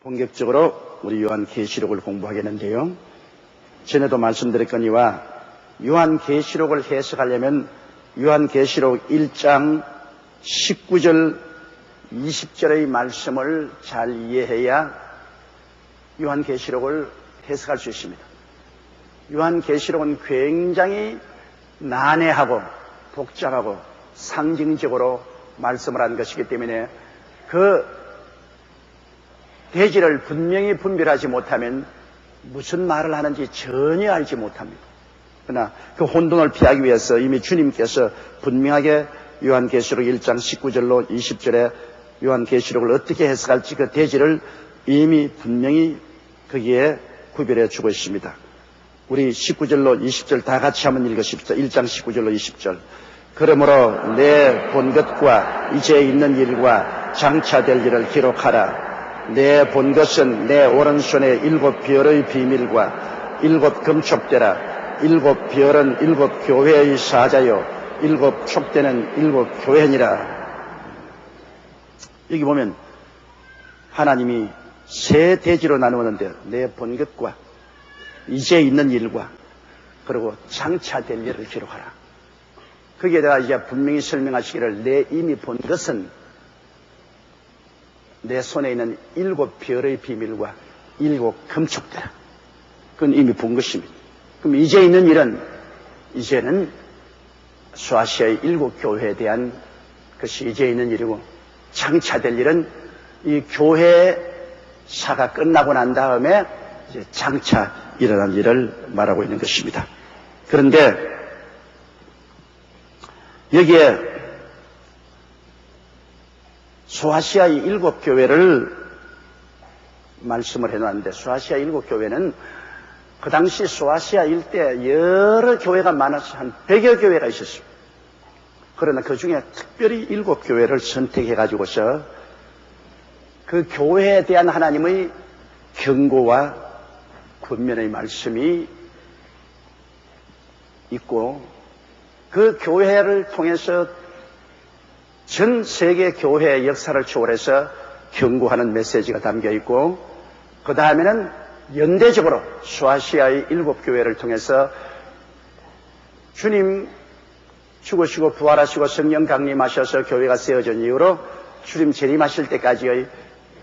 본격적으로 우리 요한계시록을 공부하겠는데요. 전에도 말씀드렸거니와 요한계시록을 해석하려면 요한계시록 1장 19절 20절의 말씀을 잘 이해해야 요한계시록을 해석할 수 있습니다. 요한계시록은 굉장히 난해하고 복잡하고 상징적으로 말씀을 한 것이기 때문에 그 대지를 분명히 분별하지 못하면 무슨 말을 하는지 전혀 알지 못합니다. 그러나 그 혼돈을 피하기 위해서 이미 주님께서 분명하게 요한계시록 1장 19절로 20절에 요한계시록을 어떻게 해석할지 그 대지를 이미 분명히 거기에 구별해 주고 있습니다. 우리 19절로 20절 다 같이 한번 읽으십시오. 1장 19절로 20절. 그러므로 내 본 것과 이제 있는 일과 장차될 일을 기록하라. 내 본 것은 내 오른손에 7 별의 비밀과 7 금촉대라. 7 별은 7 교회의 사자요 7 촉대는 7 교회니라. 여기 보면 하나님이 세 대지로 나누었는데 내 본 것과 이제 있는 일과 그리고 장차될 일을 기록하라. 거기에다가 이제 분명히 설명하시기를 내 이미 본 것은 내 손에 있는 7 별의 비밀과 7 금촉대라. 그건 이미 본 것입니다. 그럼 이제 있는 일은 이제는 소아시아의 7 교회에 대한 것이 이제 있는 일이고 장차될 일은 이 교회사가 끝나고 난 다음에 이제 장차 일어날 일을 말하고 있는 것입니다. 그런데 여기에 소아시아의 7 교회를 말씀을 해놨는데 소아시아 7 교회는 그 당시 소아시아 일대 여러 교회가 많아서 한 100여 교회가 있었습니다. 그러나 그 중에 특별히 7 교회를 선택해가지고서 그 교회에 대한 하나님의 경고와 권면의 말씀이 있고 그 교회를 통해서 전 세계 교회의 역사를 초월해서 경고하는 메시지가 담겨 있고 그 다음에는 연대적으로 소아시아의 7 교회를 통해서 주님 죽으시고 부활하시고 성령 강림하셔서 교회가 세워진 이후로 주님 재림하실 때까지의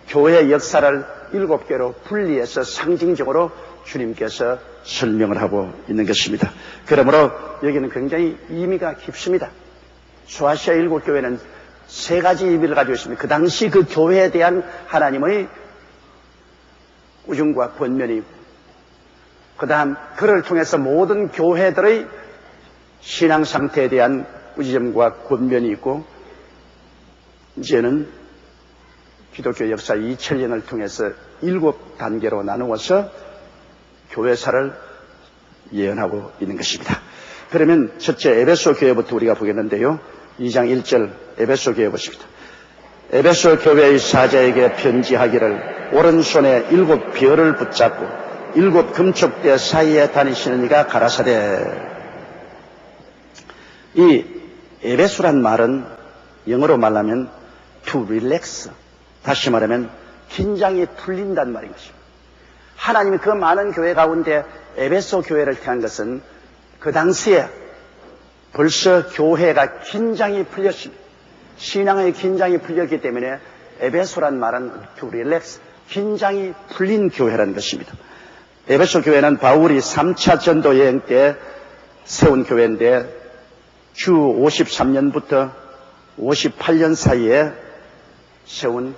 교회 역사를 7 개로 분리해서 상징적으로 주님께서 설명을 하고 있는 것입니다. 그러므로 여기는 굉장히 의미가 깊습니다. 소아시아 7 교회는 3가지 의미를 가지고 있습니다. 그 당시 그 교회에 대한 하나님의 우중과 권면이 그 다음 그를 통해서 모든 교회들의 신앙 상태에 대한 꾸지점과 권면이 있고 이제는 기독교 역사 2000년을 통해서 7단계로 나누어서 교회사를 예언하고 있는 것입니다. 그러면 첫째 에베소 교회부터 우리가 보겠는데요. 2장 1절 에베소 교회 보십니다. 에베소 교회의 사자에게 편지하기를 오른손에 7 별을 붙잡고 7 금촉대 사이에 다니시는 이가 가라사대. 이 에베소란 말은 영어로 말하면 to relax, 다시 말하면 긴장이 풀린다는 말인 것입니다. 하나님이 그 많은 교회 가운데 에베소 교회를 택한 것은 그 당시에 벌써 교회가 긴장이 풀렸습니다. 신앙의 긴장이 풀렸기 때문에 에베소란 말은 to relax, 긴장이 풀린 교회라는 것입니다. 에베소 교회는 바울이 3차 전도 여행 때 세운 교회인데 주 53년부터 58년 사이에 세운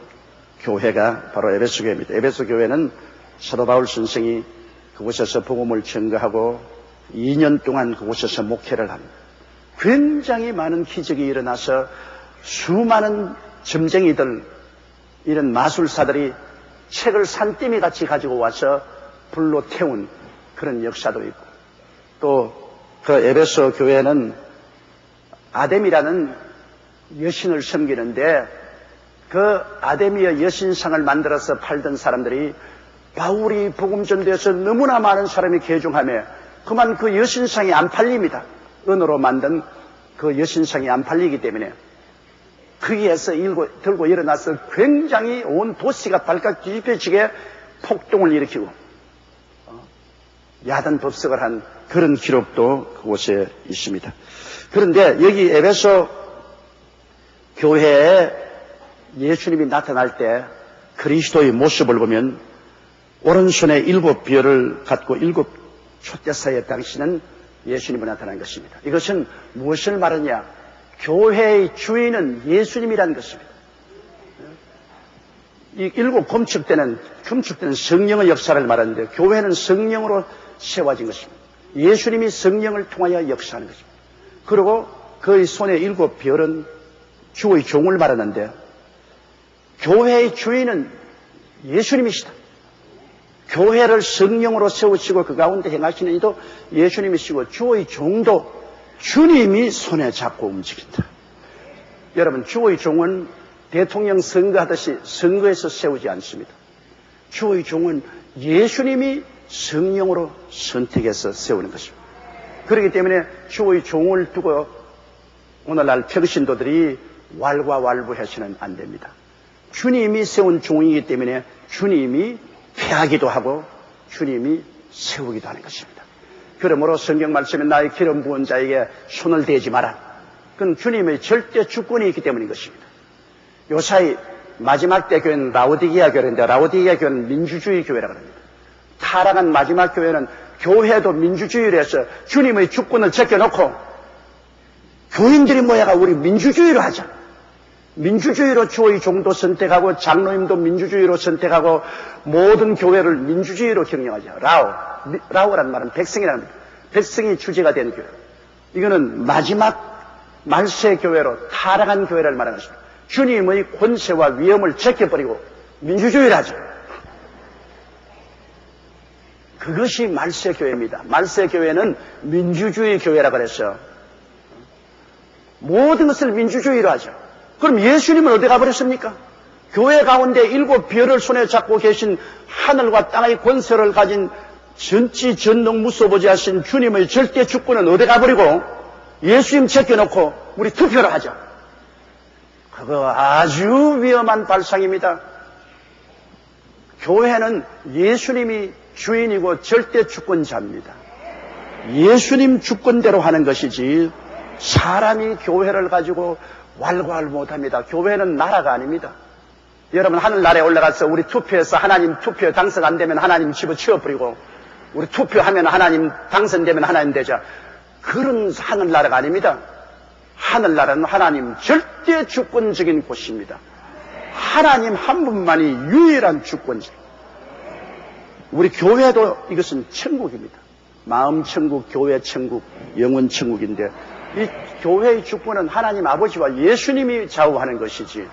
교회가 바로 에베소 교회입니다. 에베소 교회는 사도 바울 선생이 그곳에서 복음을 증거하고 2년 동안 그곳에서 목회를 합니다. 굉장히 많은 기적이 일어나서 수많은 점쟁이들, 이런 마술사들이 책을 산더미같이 가지고 와서 불로 태운 그런 역사도 있고 또 그 에베소 교회는 아데미라는 여신을 섬기는데 그 아데미의 여신상을 만들어서 팔던 사람들이 바울이 복음 전도에서 너무나 많은 사람이 개종하며 그만 그 여신상이 안 팔립니다. 은으로 만든 그 여신상이 안 팔리기 때문에 거기에서 들고 일어나서 굉장히 온 도시가 발칵 뒤집혀지게 폭동을 일으키고 야단법석을 한 그런 기록도 그곳에 있습니다. 그런데 여기 에베소 교회에 예수님이 나타날 때 그리스도의 모습을 보면 오른손에 7 별을 갖고 7 촛대사의 당신은 예수님이 나타난 것입니다. 이것은 무엇을 말하냐? 교회의 주인은 예수님이라는 것입니다. 이 7 금축대는 성령의 역사를 말하는데 교회는 성령으로 세워진 것입니다. 예수님이 성령을 통하여 역사하는 것입니다. 그리고 그의 손에 7 별은 주의 종을 말하는데 교회의 주인은 예수님이시다. 교회를 성령으로 세우시고 그 가운데 행하시는 이도 예수님이시고 주의 종도 주님이 손에 잡고 움직인다. 여러분, 주의 종은 대통령 선거하듯이 선거에서 세우지 않습니다. 주의 종은 예수님이 성령으로 선택해서 세우는 것입니다. 그렇기 때문에 주의 종을 두고 오늘날 평신도들이 왈가왈부해서는 안 됩니다. 주님이 세운 종이기 때문에 주님이 패하기도 하고 주님이 세우기도 하는 것입니다. 그러므로 성경 말씀에 나의 기름 부은 자에게 손을 대지 마라. 그건 주님의 절대 주권이 있기 때문인 것입니다. 요사이 마지막 때 교회는 라오디게아 교회인데 라오디게아 교회는 민주주의 교회라고 합니다. 타락한 마지막 교회는 교회도 민주주의를 해서 주님의 주권을 제껴놓고 교인들이 모여가 우리 민주주의로 하자. 민주주의로 주의 종도 선택하고 장로님도 민주주의로 선택하고 모든 교회를 민주주의로 경영하자. 라오라는 말은 백성이라는 겁니다. 백성이 주제가 된 교회. 이거는 마지막 말세 교회로 타락한 교회를 말하는 것입니다. 주님의 권세와 위엄을 제껴버리고 민주주의를 하자. 그것이 말세 교회입니다. 말세 교회는 민주주의 교회라고 그랬어요. 모든 것을 민주주의로 하죠. 그럼 예수님은 어디 가버렸습니까? 교회 가운데 7 별을 손에 잡고 계신 하늘과 땅의 권세를 가진 전지 전능 무소부지하신 주님의 절대 주권은 어디 가버리고 예수님 제껴놓고 우리 투표를 하죠. 그거 아주 위험한 발상입니다. 교회는 예수님이 주인이고 절대 주권자입니다. 예수님 주권대로 하는 것이지 사람이 교회를 가지고 왈가왈 못합니다. 교회는 나라가 아닙니다. 여러분, 하늘나라에 올라가서 우리 투표해서 하나님 투표에 당선 안 되면 하나님 집어치워버리고 우리 투표하면 하나님 당선되면 하나님 되자. 그런 하늘나라가 아닙니다. 하늘나라는 하나님 절대 주권적인 곳입니다. 하나님 한 분만이 유일한 주권자. 우리 교회도 이것은 천국입니다. 마음 천국, 교회 천국, 영혼 천국인데 이 교회의 주권은 하나님 아버지와 예수님이 좌우하는 것이지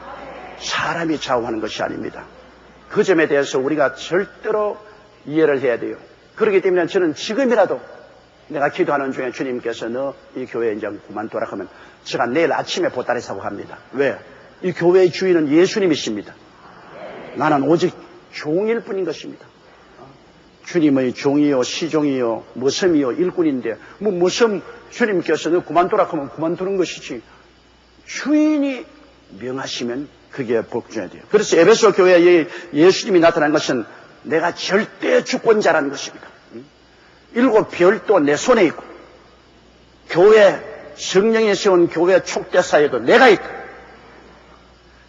사람이 좌우하는 것이 아닙니다. 그 점에 대해서 우리가 절대로 이해를 해야 돼요. 그렇기 때문에 저는 지금이라도 내가 기도하는 중에 주님께서 너 이 교회 이제 그만둬라 하면 제가 내일 아침에 보따리 사고 갑니다. 왜? 이 교회의 주인은 예수님이십니다. 나는 오직 종일 뿐인 것입니다. 주님의 종이요, 시종이요, 머슴이요, 일꾼인데, 머슴 주님께서 너 그만두라 하면 그만두는 것이지. 주인이 명하시면 그게 복종해야 돼요. 그래서 에베소 교회에 예수님이 나타난 것은 내가 절대 주권자라는 것입니다. 7 별도 내 손에 있고, 교회, 성령이 세운 교회 촉대사에도 내가 있다.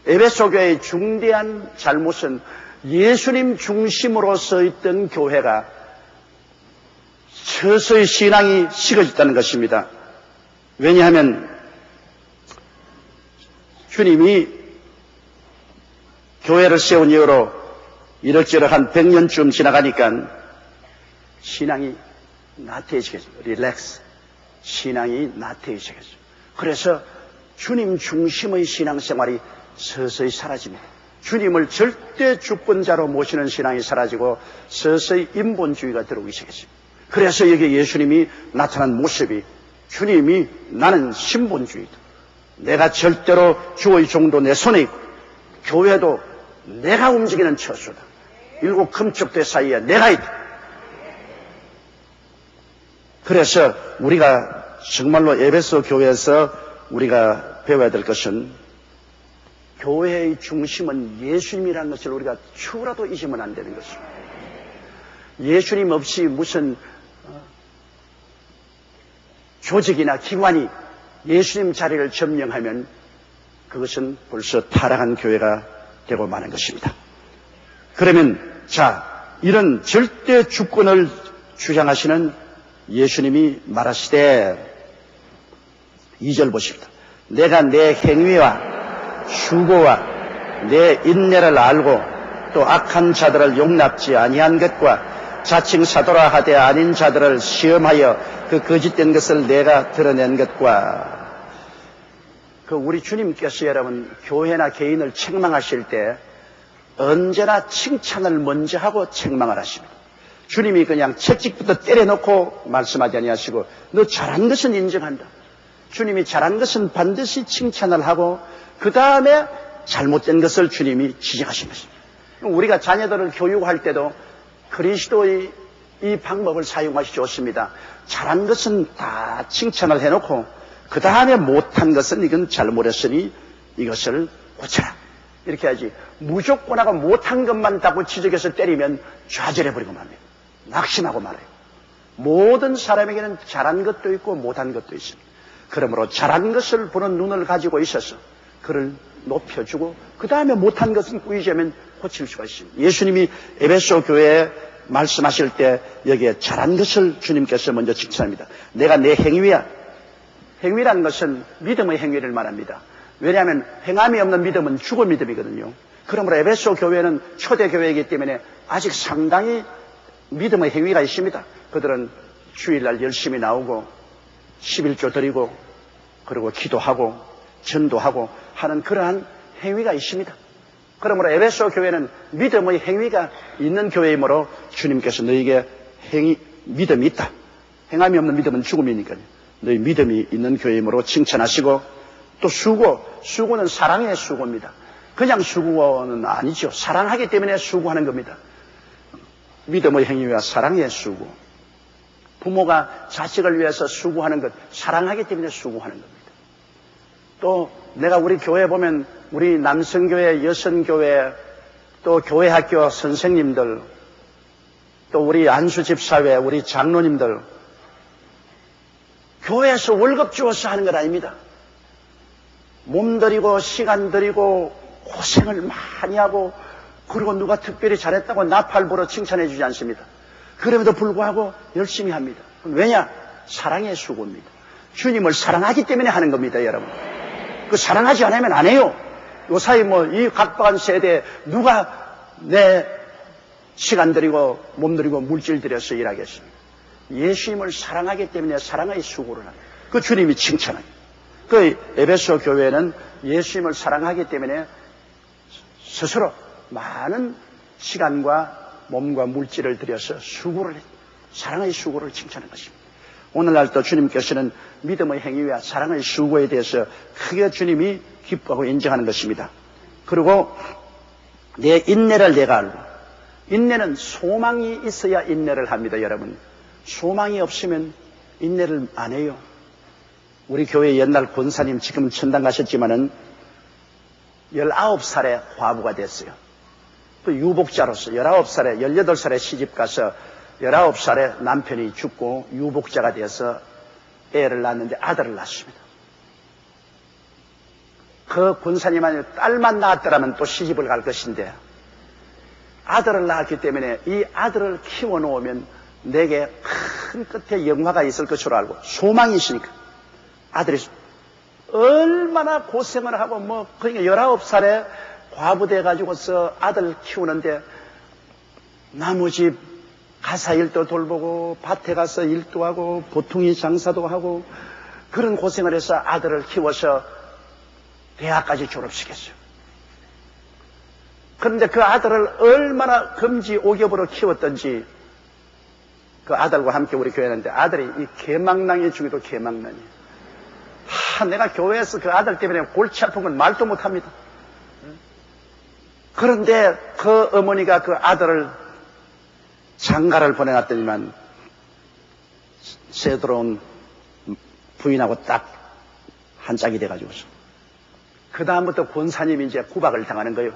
에베소 교회의 중대한 잘못은 예수님 중심으로 서 있던 교회가 서서히 신앙이 식어졌다는 것입니다. 왜냐하면 주님이 교회를 세운 이후로 이럭저럭 한 100년쯤 지나가니까 신앙이 나태해지겠죠. 릴렉스. 신앙이 나태해지겠죠. 그래서 주님 중심의 신앙생활이 서서히 사라집니다. 주님을 절대 주권자로 모시는 신앙이 사라지고 서서히 인본주의가 들어오기 시작했습니다. 그래서 여기 예수님이 나타난 모습이 주님이 나는 신본주의다. 내가 절대로 주의 종도 내 손에 있고 교회도 내가 움직이는 처소다. 7 금축대 사이에 내가 있다. 그래서 우리가 정말로 에베소 교회에서 우리가 배워야 될 것은 교회의 중심은 예수님이라는 것을 우리가 추구라도 잊으면 안 되는 것입니다. 예수님 없이 무슨 조직이나 기관이 예수님 자리를 점령하면 그것은 벌써 타락한 교회가 되고 마는 것입니다. 그러면 이런 절대 주권을 주장하시는 예수님이 말하시되 2절 보십니다. 내가 내 행위와 수고와 내 인내를 알고 또 악한 자들을 용납지 아니한 것과 자칭 사도라 하되 아닌 자들을 시험하여 그 거짓된 것을 내가 드러낸 것과. 우리 주님께서 여러분 교회나 개인을 책망하실 때 언제나 칭찬을 먼저 하고 책망을 하십니다. 주님이 그냥 채찍부터 때려놓고 말씀하지 아니하시고 너 잘한 것은 인정한다. 주님이 잘한 것은 반드시 칭찬을 하고 그 다음에 잘못된 것을 주님이 지적하신 것입니다. 우리가 자녀들을 교육할 때도 그리스도의 이 방법을 사용하시 좋습니다. 잘한 것은 다 칭찬을 해놓고 그 다음에 못한 것은 이건 잘못했으니 이것을 고쳐라. 이렇게 하지. 무조건하고 못한 것만 다고 지적해서 때리면 좌절해버리고 맙니다. 낙심하고 말아요. 모든 사람에게는 잘한 것도 있고 못한 것도 있습니다. 그러므로 잘한 것을 보는 눈을 가지고 있어서 그를 높여주고 그 다음에 못한 것은 꾸이자면 고칠 수가 있습니다. 예수님이 에베소 교회에 말씀하실 때 여기에 잘한 것을 주님께서 먼저 칭찬합니다. 내가 내 행위야. 행위란 것은 믿음의 행위를 말합니다. 왜냐하면 행함이 없는 믿음은 죽은 믿음이거든요. 그러므로 에베소 교회는 초대 교회이기 때문에 아직 상당히 믿음의 행위가 있습니다. 그들은 주일날 열심히 나오고 11조 드리고 그리고 기도하고 전도하고 하는 그러한 행위가 있습니다. 그러므로 에베소 교회는 믿음의 행위가 있는 교회이므로 주님께서 너희에게 믿음이 있다. 행함이 없는 믿음은 죽음이니까요. 너희 믿음이 있는 교회이므로 칭찬하시고 또 수고는 사랑의 수고입니다. 그냥 수고는 아니죠. 사랑하기 때문에 수고하는 겁니다. 믿음의 행위와 사랑의 수고. 부모가 자식을 위해서 수고하는 것, 사랑하기 때문에 수고하는 겁니다. 또 내가 우리 교회 보면 우리 남성교회, 여성교회, 또 교회학교 선생님들, 또 우리 안수집사회, 우리 장로님들, 교회에서 월급 주어서 하는 것 아닙니다. 몸 들이고 시간 들이고 고생을 많이 하고 그리고 누가 특별히 잘했다고 나팔부러 칭찬해 주지 않습니다. 그럼에도 불구하고 열심히 합니다. 왜냐? 사랑의 수고입니다. 주님을 사랑하기 때문에 하는 겁니다, 여러분. 그 사랑하지 않으면 안 해요. 요사이 이 각박한 세대에 누가 내 시간 들이고 몸 들이고 물질 들여서 일하겠습니까? 예수님을 사랑하기 때문에 사랑의 수고를 합니다. 그 주님이 칭찬합니다. 그 에베소 교회는 예수님을 사랑하기 때문에 스스로 많은 시간과 몸과 물질을 들여서 수고를 해요. 사랑의 수고를 칭찬한 것입니다. 오늘날 또 주님께서는 믿음의 행위와 사랑의 수고에 대해서 크게 주님이 기뻐하고 인정하는 것입니다. 그리고 내 인내를 내가 알고, 인내는 소망이 있어야 인내를 합니다, 여러분. 소망이 없으면 인내를 안 해요. 우리 교회 옛날 권사님 지금 천당 가셨지만은 19살에 과부가 됐어요. 또 유복자로서 19살에 18살에 시집가서 19살에 남편이 죽고 유복자가 되어서 애를 낳았는데 아들을 낳았습니다. 그 권사님한테 딸만 낳았더라면 또 시집을 갈 것인데 아들을 낳았기 때문에 이 아들을 키워놓으면 내게 큰 끝에 영화가 있을 것으로 알고 소망이 있으니까 아들이 얼마나 고생을 하고 그러니까 19살에 과부돼 가지고서 아들 키우는데 나무집 가사 일도 돌보고 밭에 가서 일도 하고 보통이 장사도 하고 그런 고생을 해서 아들을 키워서 대학까지 졸업시켰어요. 그런데 그 아들을 얼마나 금지 오겹으로 키웠던지 그 아들과 함께 우리 교회에 있는데 아들이 이 개망랑이 중에도 개망랑이에요. 내가 교회에서 그 아들 때문에 골치 아픈 건 말도 못합니다. 그런데 그 어머니가 그 아들을 장가를 보내놨더니만 새 들어온 부인하고 딱 한 짝이 돼가지고서 그 다음부터 권사님이 이제 구박을 당하는 거예요.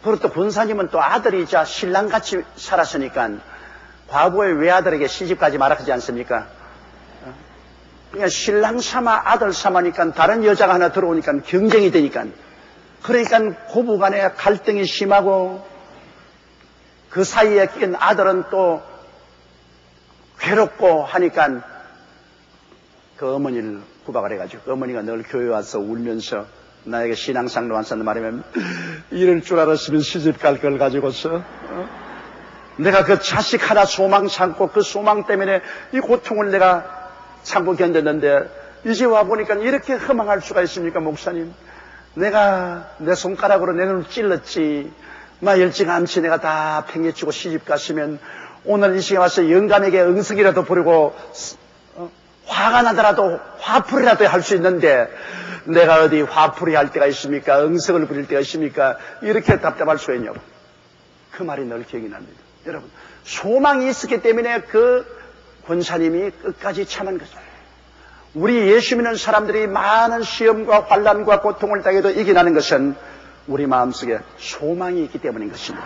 그리고 또 권사님은 또 아들이자 신랑같이 살았으니까 과부의 외아들에게 시집가지 말아 하지 않습니까? 그러니까 신랑 삼아 아들 삼아니까 다른 여자가 하나 들어오니까 경쟁이 되니까, 그러니까 고부간에 갈등이 심하고 그 사이에 낀 아들은 또 괴롭고 하니까 그 어머니를 구박을 해가지고, 그 어머니가 늘 교회 와서 울면서 나에게 신앙상로 왔었는데 말이면, 이럴 줄 알았으면 시집 갈 걸 가지고서 내가 그 자식 하나 소망 참고 그 소망 때문에 이 고통을 내가 참고 견뎠는데 이제 와보니까 이렇게 허망할 수가 있습니까? 목사님, 내가 내 손가락으로 내 눈을 찔렀지 일찌감치 내가 다 팽개치고 시집 갔으면 오늘 이 시간에 와서 영감에게 응석이라도 부르고 화가 나더라도 화풀이라도 할 수 있는데 내가 어디 화풀이 할 때가 있습니까? 응석을 부릴 때가 있습니까? 이렇게 답답할 수가 있냐고. 그 말이 늘 기억이 납니다. 여러분, 소망이 있었기 때문에 그 권사님이 끝까지 참은 거죠. 우리 예수 믿는 사람들이 많은 시험과 환난과 고통을 당해도 이겨나는 것은 우리 마음속에 소망이 있기 때문인 것입니다.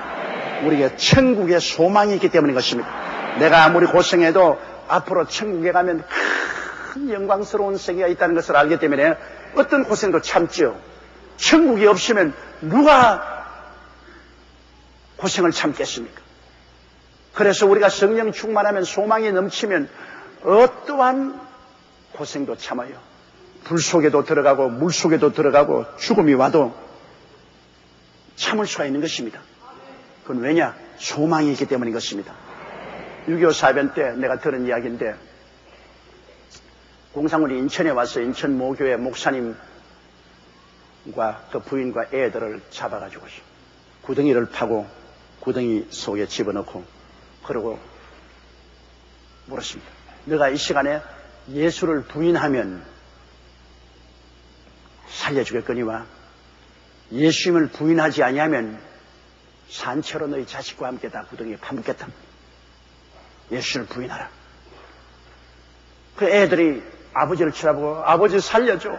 우리에게 천국의 소망이 있기 때문인 것입니다. 내가 아무리 고생해도 앞으로 천국에 가면 큰 영광스러운 세계가 있다는 것을 알기 때문에 어떤 고생도 참죠. 천국이 없으면 누가 고생을 참겠습니까? 그래서 우리가 성령 충만하면, 소망이 넘치면 어떠한 고생도 참아요. 불 속에도 들어가고 물 속에도 들어가고 죽음이 와도 참을 수가 있는 것입니다. 그건 왜냐? 소망이 있기 때문인 것입니다. 6.25 사변 때 내가 들은 이야기인데, 공산군이 인천에 와서 인천 모교회 목사님과 그 부인과 애들을 잡아가지고 구덩이를 파고 구덩이 속에 집어넣고 그러고 물었습니다. 너가 이 시간에 예수를 부인하면 살려주겠거니와 예수님을 부인하지 아니하면 산채로 너희 자식과 함께 다 구덩이에 파묻겠다. 예수를 부인하라. 그 애들이 아버지를 쳐다보고 아버지 살려줘.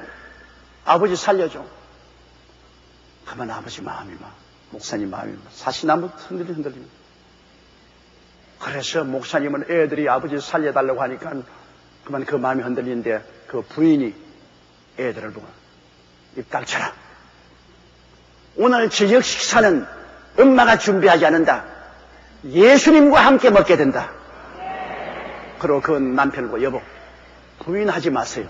아버지 살려줘. 그러면 아버지 마음이 목사님 마음이 사시나무 흔들립니다. 그래서 목사님은 애들이 아버지 살려달라고 하니까 그만 그 마음이 흔들리는데 그 부인이 애들을 보고 입 닥쳐라. 오늘 저녁 식사는 엄마가 준비하지 않는다. 예수님과 함께 먹게 된다. 그리고 그 남편을 보고 여보, 부인하지 마세요.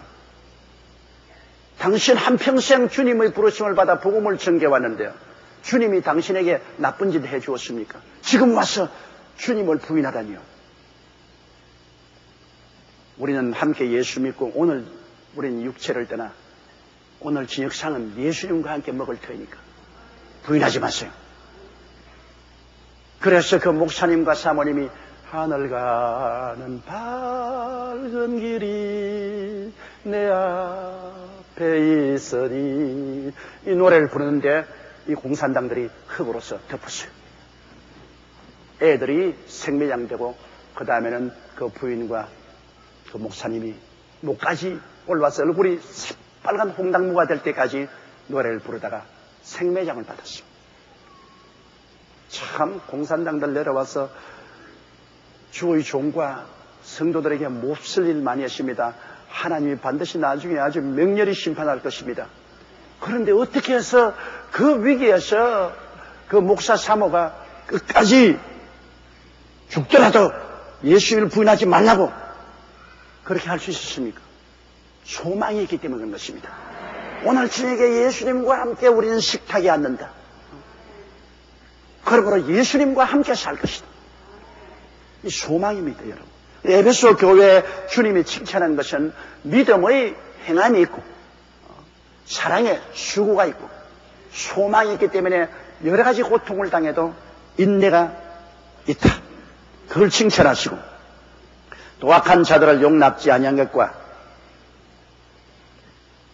당신 한평생 주님의 부르심을 받아 복음을 전개해왔는데요. 주님이 당신에게 나쁜 짓 해주었습니까? 지금 와서 주님을 부인하다니요. 우리는 함께 예수 믿고 오늘 우리는 육체를 떠나 오늘 저녁상은 예수님과 함께 먹을 터이니까 부인하지 마세요. 그래서 그 목사님과 사모님이 하늘 가는 밝은 길이 내 앞에 있으니 이 노래를 부르는데 이 공산당들이 흙으로서 덮었어요. 애들이 생매장 되고 그 다음에는 그 부인과 그 목사님이 목까지 올라와서 얼굴이 새빨간 홍당무가 될 때까지 노래를 부르다가 생매장을 받았어요. 참 공산당들 내려와서 주의 종과 성도들에게 몹쓸 일 많이 했습니다. 하나님이 반드시 나중에 아주 맹렬히 심판할 것입니다. 그런데 어떻게 해서 그 위기에서 그 목사 사모가 끝까지 죽더라도 예수님을 부인하지 말라고 그렇게 할 수 있었습니까? 소망이 있기 때문에 그런 것입니다. 오늘 저녁에 예수님과 함께 우리는 식탁에 앉는다. 그러므로 예수님과 함께 살 것이다. 이 소망입니다, 여러분. 에베소 교회 주님이 칭찬한 것은 믿음의 행함이 있고 사랑의 수고가 있고 소망이 있기 때문에 여러 가지 고통을 당해도 인내가 있다. 그걸 칭찬하시고 또 악한 자들을 용납지 아니한 것과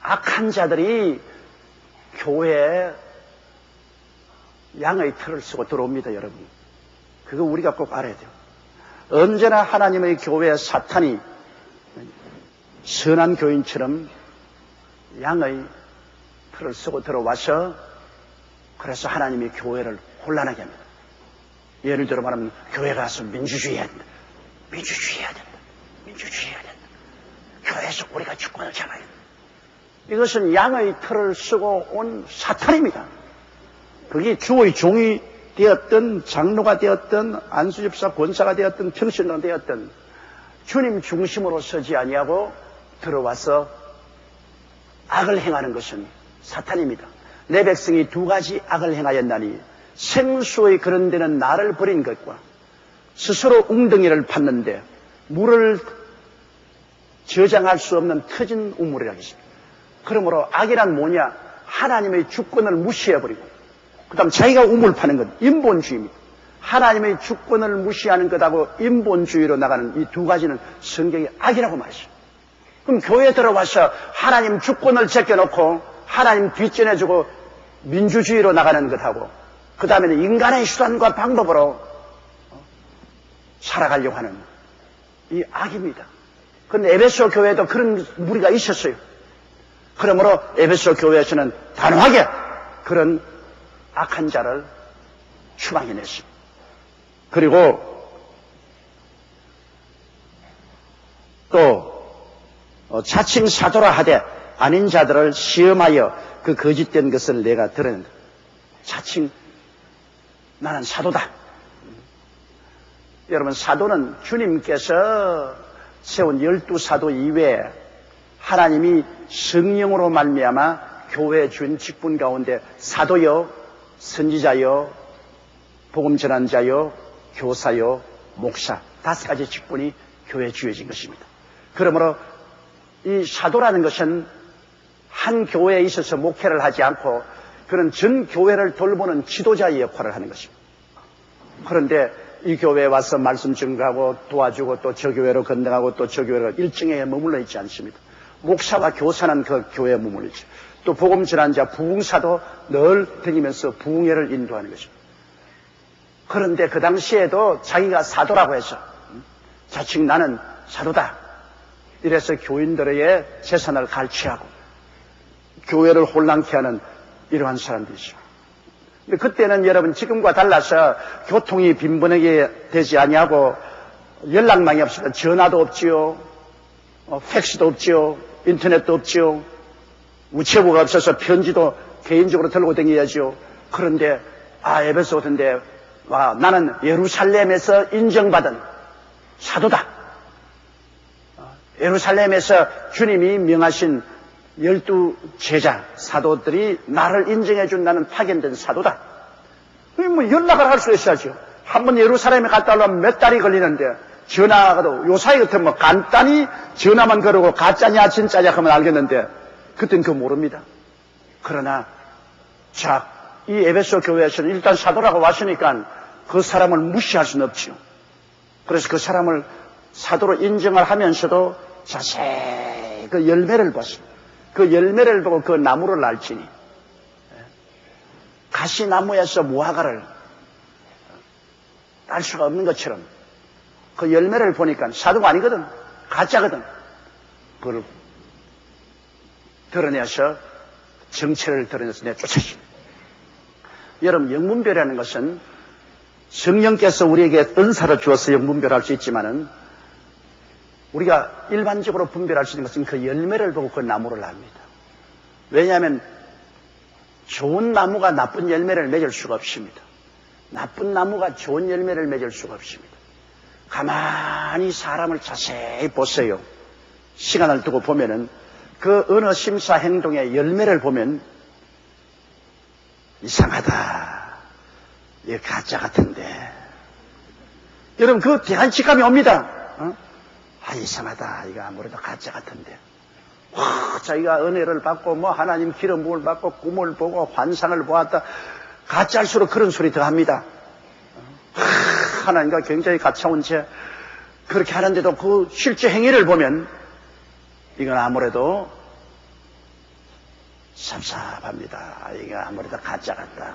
악한 자들이 교회에 양의 털을 쓰고 들어옵니다, 여러분. 그거 우리가 꼭 알아야 돼요. 언제나 하나님의 교회에 사탄이 선한 교인처럼 양의 틀을 쓰고 들어와서 그래서 하나님이 교회를 혼란하게 합니다. 예를 들어 말하면 교회 가서 민주주의 해야 된다. 민주주의 해야 된다. 민주주의 해야 된다. 교회에서 우리가 주권을 잡아야 된다. 이것은 양의 틀을 쓰고 온 사탄입니다. 그게 주의 종이 되었든 장로가 되었든 안수집사 권사가 되었든 평신도가 되었든 주님 중심으로 서지 아니하고 들어와서 악을 행하는 것은 사탄입니다. 내 백성이 두 가지 악을 행하였나니 생수의 그런 데는 나를 버린 것과 스스로 웅덩이를 팠는데 물을 저장할 수 없는 터진 우물이라 했습니다. 그러므로 악이란 뭐냐? 하나님의 주권을 무시해버리고 그 다음 자기가 우물 파는 것, 인본주의입니다. 하나님의 주권을 무시하는 것하고 인본주의로 나가는 이 두 가지는 성경의 악이라고 말했어요. 그럼 교회에 들어와서 하나님 주권을 제껴놓고 하나님 뒷전해주고 민주주의로 나가는 것하고 그 다음에는 인간의 수단과 방법으로 살아가려고 하는 이 악입니다. 그런데 에베소 교회에도 그런 무리가 있었어요. 그러므로 에베소 교회에서는 단호하게 그런 악한 자를 추방해냈습니다. 그리고 또 자칭 사도라 하되 아닌 자들을 시험하여 그 거짓된 것을 내가 드러낸다. 자칭 나는 사도다. 여러분, 사도는 주님께서 세운 12사도 이외에 하나님이 성령으로 말미암아 교회에 준 직분 가운데 사도요, 선지자요, 복음 전환자요, 교사요, 목사 5가지 직분이 교회에 주어진 것입니다. 그러므로 이 사도라는 것은 한 교회에 있어서 목회를 하지 않고 그런 전 교회를 돌보는 지도자의 역할을 하는 것입니다. 그런데 이 교회에 와서 말씀 증거하고 도와주고 또 저 교회로 건너가고 또 저 교회로 일정에 머물러 있지 않습니다. 목사와 교사는 그 교회에 머물러 있죠. 또 복음 전환자, 부흥사도 늘 다니면서 부흥회를 인도하는 것입니다. 그런데 그 당시에도 자기가 사도라고 해서 자칭 나는 사도다. 이래서 교인들의 재산을 갈취하고 교회를 혼란케 하는 이러한 사람들이죠. 근데 그때는 여러분 지금과 달라서 교통이 빈번하게 되지 아니하고 연락망이 없으면 전화도 없지요. 팩스도 없지요. 인터넷도 없지요. 우체부가 없어서 편지도 개인적으로 들고 다녀야죠. 그런데 에베소 같은데 나는 예루살렘에서 인정받은 사도다. 예루살렘에서 주님이 명하신 12 제자 사도들이 나를 인정해준 나는 파견된 사도다. 뭐 연락을 할 수 있어야죠. 한번 예루살렘에 갔다 오려면 몇 달이 걸리는데 전화가도 요사이 같으면 간단히 전화만 걸고 가짜냐 진짜냐 하면 알겠는데 그땐 그거 모릅니다. 그러나 이 에베소 교회에서는 일단 사도라고 왔으니까 그 사람을 무시할 수는 없죠. 그래서 그 사람을 사도로 인정을 하면서도 자세히 그 열매를 봤습니다. 그 열매를 보고 그 나무를 알지니 가시나무에서 무화과를 딸 수가 없는 것처럼 그 열매를 보니까 사도가 아니거든. 가짜거든. 그걸 드러내서 정체를 드러내서 내쫓았습니다. 여러분, 영분별이라는 것은 성령께서 우리에게 은사를 주어서 영분별할 수 있지만은 우리가 일반적으로 분별할 수 있는 것은 그 열매를 보고 그 나무를 압니다. 왜냐하면 좋은 나무가 나쁜 열매를 맺을 수가 없습니다. 나쁜 나무가 좋은 열매를 맺을 수가 없습니다. 가만히 사람을 자세히 보세요. 시간을 두고 보면은 그 어느 심사 행동의 열매를 보면 이상하다. 이게 가짜 같은데. 여러분, 그 대한 직감이 옵니다. 이상하다. 이거 아무래도 가짜 같은데. 자기가 은혜를 받고 하나님 기름 부음을 받고 꿈을 보고 환상을 보았다. 가짜일수록 그런 소리 더 합니다. 하나님과 굉장히 가까운 채 그렇게 하는데도 그 실제 행위를 보면 이건 아무래도 섭섭합니다. 이거 아무래도 가짜 같다.